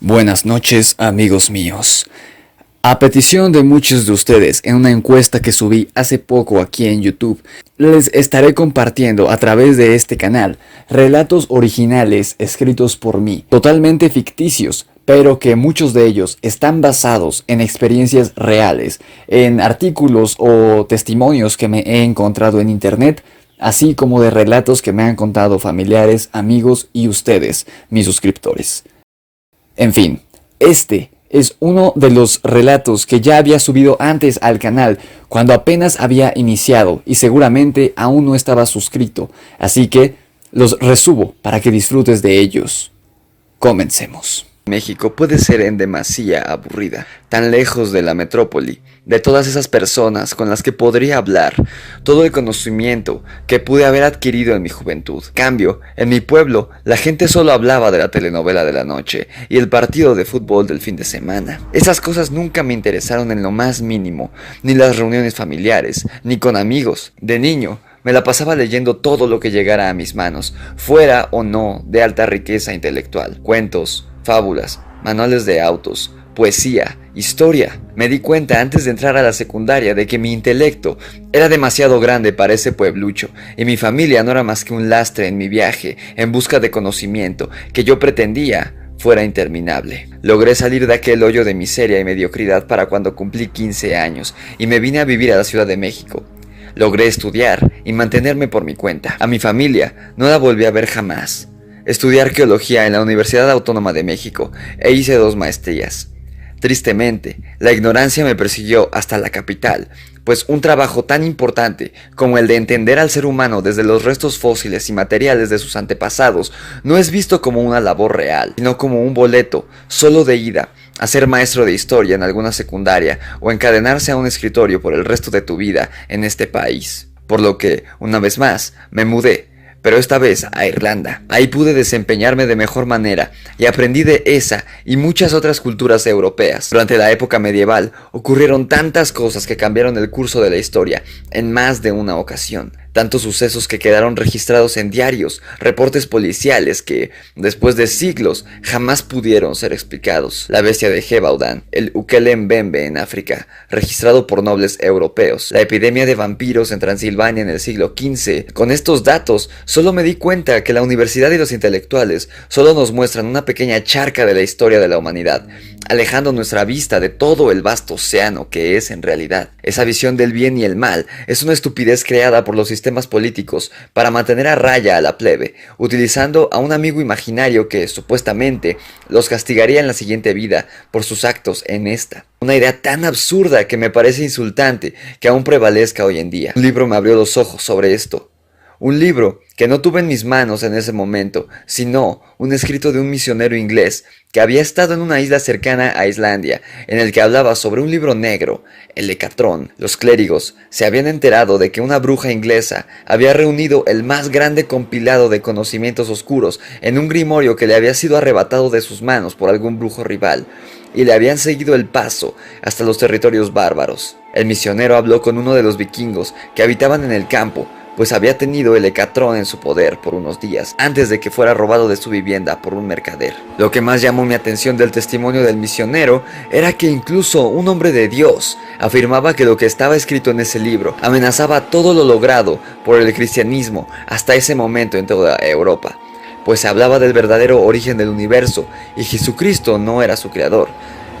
Buenas noches, amigos míos. A petición de muchos de ustedes, en una encuesta que subí hace poco aquí en YouTube, les estaré compartiendo a través de este canal relatos originales escritos por mí, totalmente ficticios, pero que muchos de ellos están basados en experiencias reales, en artículos o testimonios que me he encontrado en internet, así como de relatos que me han contado familiares, amigos y ustedes, mis suscriptores. En fin, este es uno de los relatos que ya había subido antes al canal cuando apenas había iniciado y seguramente aún no estaba suscrito, así que los resubo para que disfrutes de ellos. Comencemos. México puede ser en demasía aburrida, tan lejos de la metrópoli, de todas esas personas con las que podría hablar, todo el conocimiento que pude haber adquirido en mi juventud. Cambio, en mi pueblo, la gente solo hablaba de la telenovela de la noche y el partido de fútbol del fin de semana. Esas cosas nunca me interesaron en lo más mínimo, ni las reuniones familiares, ni con amigos. De niño, me la pasaba leyendo todo lo que llegara a mis manos, fuera o no de alta riqueza intelectual. Cuentos, fábulas, manuales de autos, poesía, historia. Me di cuenta antes de entrar a la secundaria de que mi intelecto era demasiado grande para ese pueblucho y mi familia no era más que un lastre en mi viaje en busca de conocimiento que yo pretendía fuera interminable. Logré salir de aquel hoyo de miseria y mediocridad para cuando cumplí 15 años y me vine a vivir a la Ciudad de México. Logré estudiar y mantenerme por mi cuenta. A mi familia no la volví a ver jamás. Estudié arqueología en la Universidad Autónoma de México e hice 2 maestrías. Tristemente, la ignorancia me persiguió hasta la capital, pues un trabajo tan importante como el de entender al ser humano desde los restos fósiles y materiales de sus antepasados no es visto como una labor real, sino como un boleto solo de ida a ser maestro de historia en alguna secundaria o encadenarse a un escritorio por el resto de tu vida en este país. Por lo que, una vez más, me mudé. Pero esta vez a Irlanda. Ahí pude desempeñarme de mejor manera y aprendí de esa y muchas otras culturas europeas. Durante la época medieval ocurrieron tantas cosas que cambiaron el curso de la historia en más de una ocasión. Tantos sucesos que quedaron registrados en diarios, reportes policiales que, después de siglos, jamás pudieron ser explicados. La bestia de Gévaudan, el Ukelembembe en África, registrado por nobles europeos, la epidemia de vampiros en Transilvania en el siglo XV. Con estos datos, solo me di cuenta que la universidad y los intelectuales solo nos muestran una pequeña charca de la historia de la humanidad, alejando nuestra vista de todo el vasto océano que es en realidad. Esa visión del bien y el mal es una estupidez creada por los sistemas políticos para mantener a raya a la plebe, utilizando a un amigo imaginario que, supuestamente, los castigaría en la siguiente vida por sus actos en esta. Una idea tan absurda que me parece insultante que aún prevalezca hoy en día. Un libro me abrió los ojos sobre esto. Un libro que no tuve en mis manos en ese momento, sino un escrito de un misionero inglés que había estado en una isla cercana a Islandia, en el que hablaba sobre un libro negro, el Hecatrón. Los clérigos se habían enterado de que una bruja inglesa había reunido el más grande compilado de conocimientos oscuros en un grimorio que le había sido arrebatado de sus manos por algún brujo rival, y le habían seguido el paso hasta los territorios bárbaros. El misionero habló con uno de los vikingos que habitaban en el campo, pues había tenido el Hecatrón en su poder por unos días, antes de que fuera robado de su vivienda por un mercader. Lo que más llamó mi atención del testimonio del misionero era que incluso un hombre de Dios afirmaba que lo que estaba escrito en ese libro amenazaba todo lo logrado por el cristianismo hasta ese momento en toda Europa, pues se hablaba del verdadero origen del universo y Jesucristo no era su creador,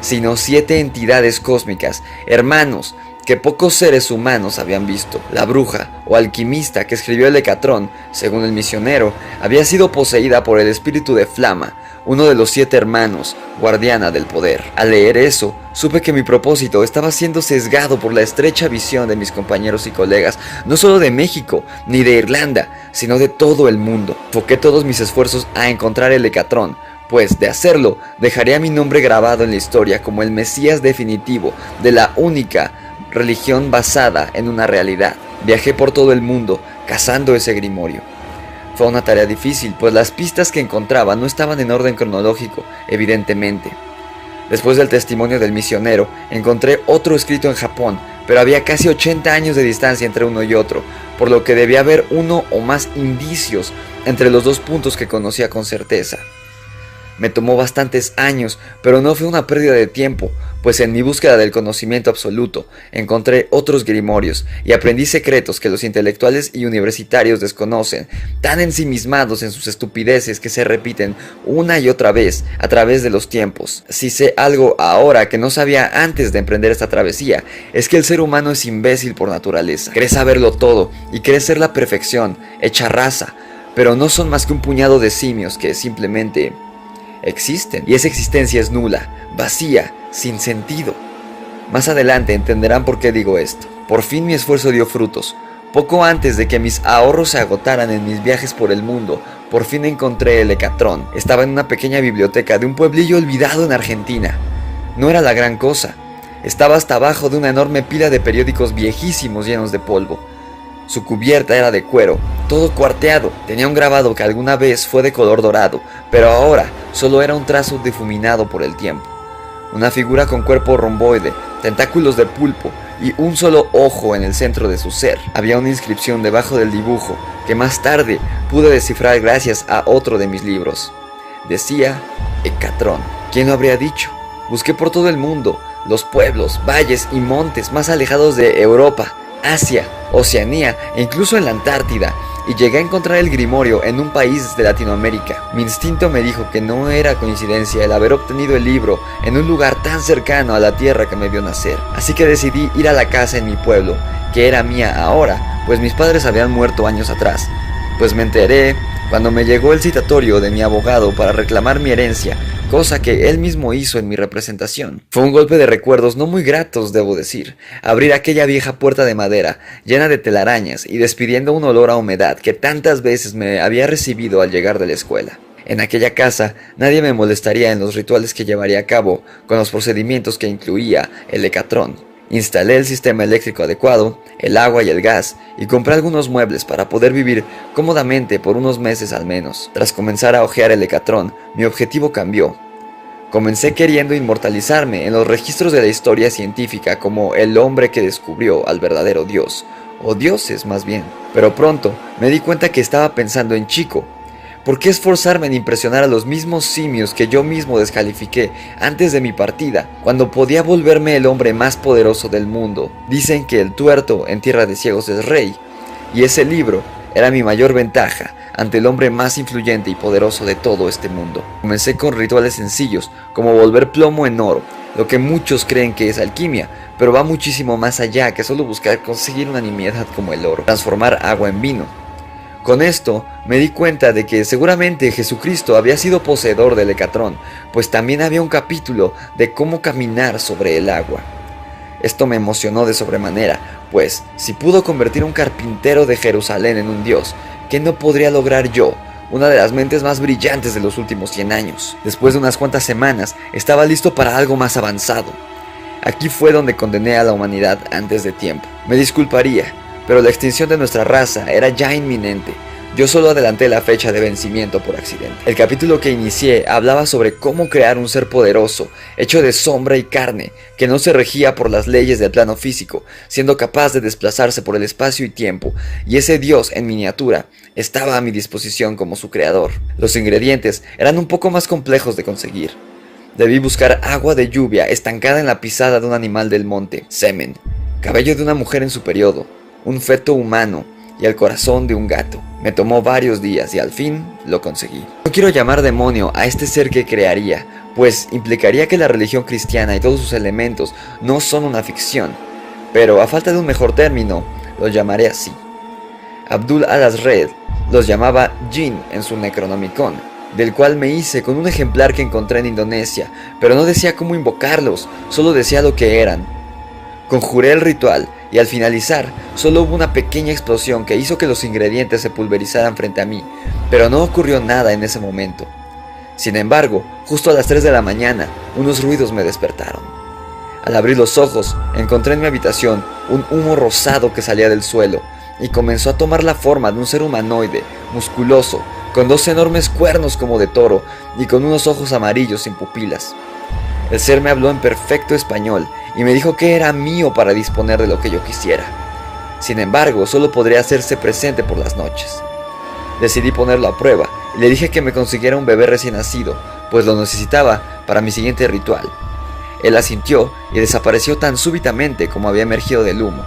sino 7 entidades cósmicas, hermanos, que pocos seres humanos habían visto. La bruja o alquimista que escribió el Hecatrón, según el misionero, había sido poseída por el espíritu de Flama, uno de los 7 hermanos, guardiana del poder. Al leer eso, supe que mi propósito estaba siendo sesgado por la estrecha visión de mis compañeros y colegas, no solo de México, ni de Irlanda, sino de todo el mundo. Enfoqué todos mis esfuerzos a encontrar el Hecatrón, pues de hacerlo, dejaría mi nombre grabado en la historia como el Mesías definitivo de la única religión basada en una realidad. Viajé por todo el mundo cazando ese grimorio. Fue una tarea difícil, pues las pistas que encontraba no estaban en orden cronológico, evidentemente. Después del testimonio del misionero, encontré otro escrito en Japón, pero había casi 80 años de distancia entre uno y otro, por lo que debía haber uno o más indicios entre los 2 puntos que conocía con certeza. Me tomó bastantes años, pero no fue una pérdida de tiempo, pues en mi búsqueda del conocimiento absoluto encontré otros grimorios y aprendí secretos que los intelectuales y universitarios desconocen, tan ensimismados en sus estupideces que se repiten una y otra vez a través de los tiempos. Si sé algo ahora que no sabía antes de emprender esta travesía, es que el ser humano es imbécil por naturaleza. Cree saberlo todo y cree ser la perfección, hecha raza, pero no son más que un puñado de simios que simplemente existen, y esa existencia es nula, vacía, sin sentido. Más adelante entenderán por qué digo esto. Por fin mi esfuerzo dio frutos. Poco antes de que mis ahorros se agotaran en mis viajes por el mundo, por fin encontré el Hecatrón. Estaba en una pequeña biblioteca de un pueblillo olvidado en Argentina. No era la gran cosa. Estaba hasta abajo de una enorme pila de periódicos viejísimos llenos de polvo. Su cubierta era de cuero, todo cuarteado. Tenía un grabado que alguna vez fue de color dorado, pero ahora solo era un trazo difuminado por el tiempo. Una figura con cuerpo romboide, tentáculos de pulpo y un solo ojo en el centro de su ser. Había una inscripción debajo del dibujo que más tarde pude descifrar gracias a otro de mis libros. Decía Hecatrón. ¿Quién lo habría dicho? Busqué por todo el mundo, los pueblos, valles y montes más alejados de Europa, Asia, Oceanía e incluso en la Antártida, y llegué a encontrar el grimorio en un país de Latinoamérica. Mi instinto me dijo que no era coincidencia el haber obtenido el libro en un lugar tan cercano a la tierra que me vio nacer. Así que decidí ir a la casa en mi pueblo, que era mía ahora, pues mis padres habían muerto años atrás. Pues me enteré cuando me llegó el citatorio de mi abogado para reclamar mi herencia, cosa que él mismo hizo en mi representación. Fue un golpe de recuerdos no muy gratos, debo decir, abrir aquella vieja puerta de madera, llena de telarañas y despidiendo un olor a humedad que tantas veces me había recibido al llegar de la escuela. En aquella casa nadie me molestaría en los rituales que llevaría a cabo con los procedimientos que incluía el Hecatrón. Instalé el sistema eléctrico adecuado, el agua y el gas, y compré algunos muebles para poder vivir cómodamente por unos meses al menos. Tras comenzar a hojear el Hecatrón, mi objetivo cambió. Comencé queriendo inmortalizarme en los registros de la historia científica como el hombre que descubrió al verdadero Dios, o dioses más bien. Pero pronto me di cuenta que estaba pensando en chico. ¿Por qué esforzarme en impresionar a los mismos simios que yo mismo descalifiqué antes de mi partida, cuando podía volverme el hombre más poderoso del mundo? Dicen que el tuerto en tierra de ciegos es rey, y ese libro era mi mayor ventaja ante el hombre más influyente y poderoso de todo este mundo. Comencé con rituales sencillos, como volver plomo en oro, lo que muchos creen que es alquimia, pero va muchísimo más allá que solo buscar conseguir una nimiedad como el oro, transformar agua en vino. Con esto me di cuenta de que seguramente Jesucristo había sido poseedor del Hecatrón, pues también había un capítulo de cómo caminar sobre el agua. Esto me emocionó de sobremanera, pues si pudo convertir a un carpintero de Jerusalén en un dios, ¿qué no podría lograr yo, una de las mentes más brillantes de los últimos 100 años? Después de unas cuantas semanas, estaba listo para algo más avanzado. Aquí fue donde condené a la humanidad antes de tiempo. Me disculparía, pero la extinción de nuestra raza era ya inminente. Yo solo adelanté la fecha de vencimiento por accidente. El capítulo que inicié hablaba sobre cómo crear un ser poderoso, hecho de sombra y carne, que no se regía por las leyes del plano físico, siendo capaz de desplazarse por el espacio y tiempo, y ese dios en miniatura estaba a mi disposición como su creador. Los ingredientes eran un poco más complejos de conseguir. Debí buscar agua de lluvia estancada en la pisada de un animal del monte, semen, cabello de una mujer en su periodo, un feto humano y el corazón de un gato. Me tomó varios días y al fin lo conseguí. No quiero llamar demonio a este ser que crearía, pues implicaría que la religión cristiana y todos sus elementos no son una ficción, pero a falta de un mejor término, los llamaré así. Abdul al-Azred los llamaba Jin en su Necronomicon, del cual me hice con un ejemplar que encontré en Indonesia, pero no decía cómo invocarlos, solo decía lo que eran. Conjuré el ritual y al finalizar solo hubo una pequeña explosión que hizo que los ingredientes se pulverizaran frente a mí, pero no ocurrió nada en ese momento. Sin embargo, justo a las 3 de la mañana, unos ruidos me despertaron. Al abrir los ojos, encontré en mi habitación un humo rosado que salía del suelo y comenzó a tomar la forma de un ser humanoide, musculoso, con 2 enormes cuernos como de toro y con unos ojos amarillos sin pupilas. El ser me habló en perfecto español y me dijo que era mío para disponer de lo que yo quisiera. Sin embargo, solo podría hacerse presente por las noches. Decidí ponerlo a prueba y le dije que me consiguiera un bebé recién nacido, pues lo necesitaba para mi siguiente ritual. Él asintió y desapareció tan súbitamente como había emergido del humo.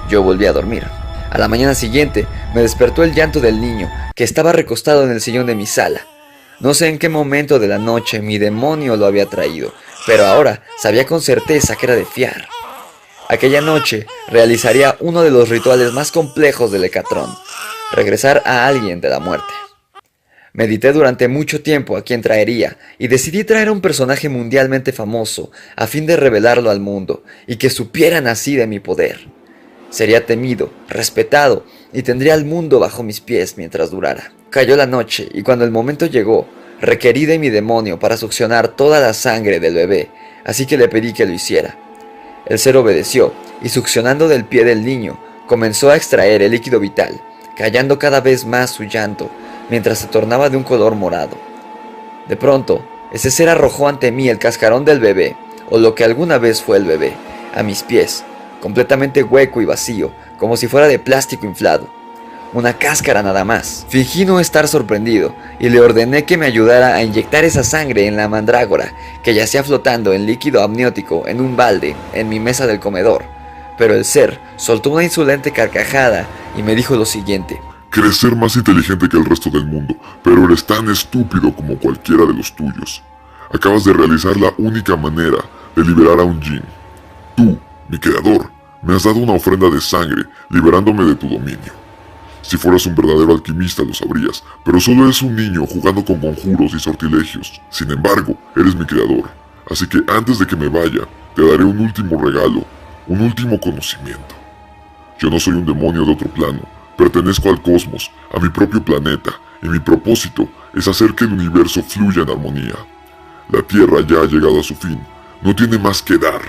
Yo volví a dormir. A la mañana siguiente me despertó el llanto del niño, que estaba recostado en el sillón de mi sala. No sé en qué momento de la noche mi demonio lo había traído, pero ahora sabía con certeza que era de fiar. Aquella noche realizaría uno de los rituales más complejos del Hecatrón: regresar a alguien de la muerte. Medité durante mucho tiempo a quién traería y decidí traer a un personaje mundialmente famoso a fin de revelarlo al mundo y que supieran así de mi poder. Sería temido, respetado y tendría al mundo bajo mis pies mientras durara. Cayó la noche y cuando el momento llegó, requerí de mi demonio para succionar toda la sangre del bebé, así que le pedí que lo hiciera. El ser obedeció y succionando del pie del niño, comenzó a extraer el líquido vital, callando cada vez más su llanto, mientras se tornaba de un color morado. De pronto, ese ser arrojó ante mí el cascarón del bebé, o lo que alguna vez fue el bebé, a mis pies, completamente hueco y vacío, como si fuera de plástico inflado. Una cáscara nada más. Fingí no estar sorprendido, y le ordené que me ayudara a inyectar esa sangre en la mandrágora, que yacía flotando en líquido amniótico en un balde en mi mesa del comedor. Pero el ser soltó una insolente carcajada y me dijo lo siguiente: Crees ser más inteligente que el resto del mundo, pero eres tan estúpido como cualquiera de los tuyos. Acabas de realizar la única manera de liberar a un Jinn. Tú, mi creador, me has dado una ofrenda de sangre, liberándome de tu dominio. Si fueras un verdadero alquimista lo sabrías, pero solo eres un niño jugando con conjuros y sortilegios. Sin embargo, eres mi creador, así que antes de que me vaya, te daré un último regalo, un último conocimiento. Yo no soy un demonio de otro plano. Pertenezco al cosmos, a mi propio planeta, y mi propósito es hacer que el universo fluya en armonía. La Tierra ya ha llegado a su fin, no tiene más que dar.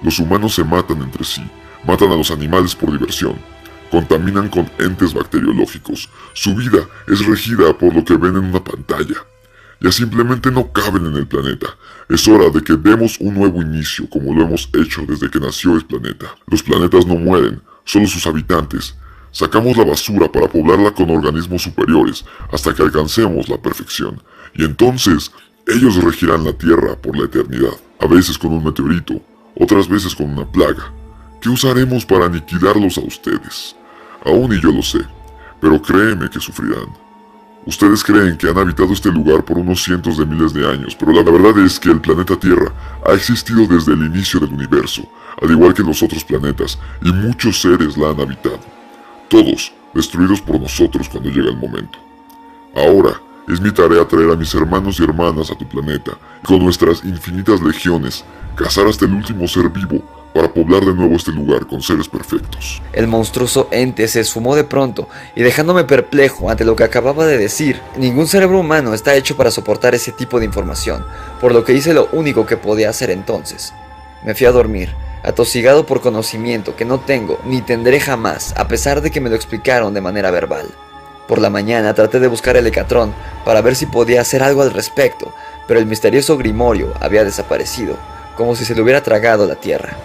Los humanos se matan entre sí, matan a los animales por diversión, contaminan con entes bacteriológicos, su vida es regida por lo que ven en una pantalla. Ya simplemente no caben en el planeta. Es hora de que demos un nuevo inicio como lo hemos hecho desde que nació el planeta. Los planetas no mueren, solo sus habitantes. Sacamos la basura para poblarla con organismos superiores hasta que alcancemos la perfección, y entonces ellos regirán la Tierra por la eternidad, a veces con un meteorito, otras veces con una plaga. ¿Qué usaremos para aniquilarlos a ustedes? Aún ni yo lo sé, pero créeme que sufrirán. Ustedes creen que han habitado este lugar por unos cientos de miles de años, pero la verdad es que el planeta Tierra ha existido desde el inicio del universo, al igual que los otros planetas, y muchos seres la han habitado. Todos destruidos por nosotros cuando llega el momento. Ahora es mi tarea traer a mis hermanos y hermanas a tu planeta y con nuestras infinitas legiones cazar hasta el último ser vivo para poblar de nuevo este lugar con seres perfectos. El monstruoso ente se esfumó de pronto y dejándome perplejo ante lo que acababa de decir. Ningún cerebro humano está hecho para soportar ese tipo de información, por lo que hice lo único que podía hacer entonces. Me fui a dormir, atosigado por conocimiento que no tengo ni tendré jamás, a pesar de que me lo explicaron de manera verbal. Por la mañana traté de buscar el Hecatrón para ver si podía hacer algo al respecto, pero el misterioso grimorio había desaparecido, como si se le hubiera tragado la tierra.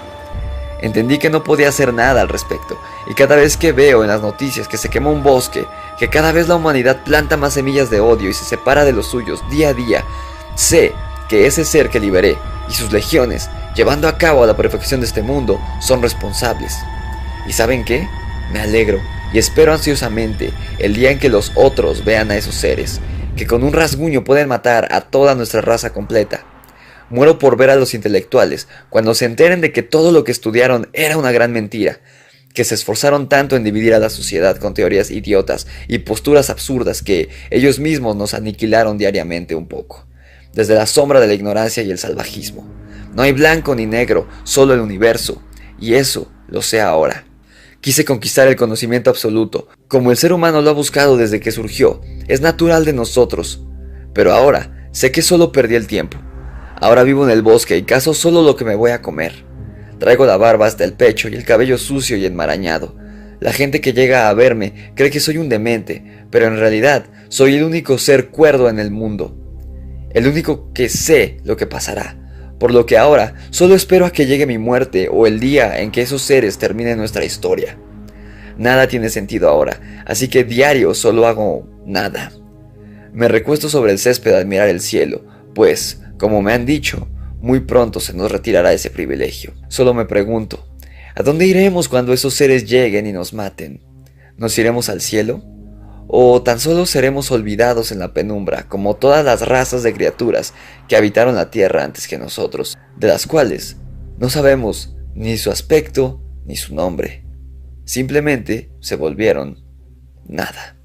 Entendí que no podía hacer nada al respecto, y cada vez que veo en las noticias que se quema un bosque, que cada vez la humanidad planta más semillas de odio y se separa de los suyos día a día, sé que ese ser que liberé y sus legiones, llevando a cabo a la perfección de este mundo, son responsables. ¿Y saben qué? Me alegro y espero ansiosamente el día en que los otros vean a esos seres, que con un rasguño pueden matar a toda nuestra raza completa. Muero por ver a los intelectuales cuando se enteren de que todo lo que estudiaron era una gran mentira, que se esforzaron tanto en dividir a la sociedad con teorías idiotas y posturas absurdas que ellos mismos nos aniquilaron diariamente un poco, desde la sombra de la ignorancia y el salvajismo. No hay blanco ni negro, solo el universo, y eso lo sé ahora. Quise conquistar el conocimiento absoluto, como el ser humano lo ha buscado desde que surgió, es natural de nosotros, pero ahora sé que solo perdí el tiempo. Ahora vivo en el bosque y cazo solo lo que me voy a comer. Traigo la barba hasta el pecho y el cabello sucio y enmarañado. La gente que llega a verme cree que soy un demente, pero en realidad soy el único ser cuerdo en el mundo. El único que sé lo que pasará, por lo que ahora solo espero a que llegue mi muerte o el día en que esos seres terminen nuestra historia. Nada tiene sentido ahora, así que diario solo hago nada. Me recuesto sobre el césped a admirar el cielo, Pues, como me han dicho, muy pronto se nos retirará ese privilegio. Solo me pregunto, ¿a dónde iremos cuando esos seres lleguen y nos maten? ¿Nos iremos al cielo? ¿O tan solo seremos olvidados en la penumbra, como todas las razas de criaturas que habitaron la tierra antes que nosotros, de las cuales no sabemos ni su aspecto ni su nombre? Simplemente se volvieron nada.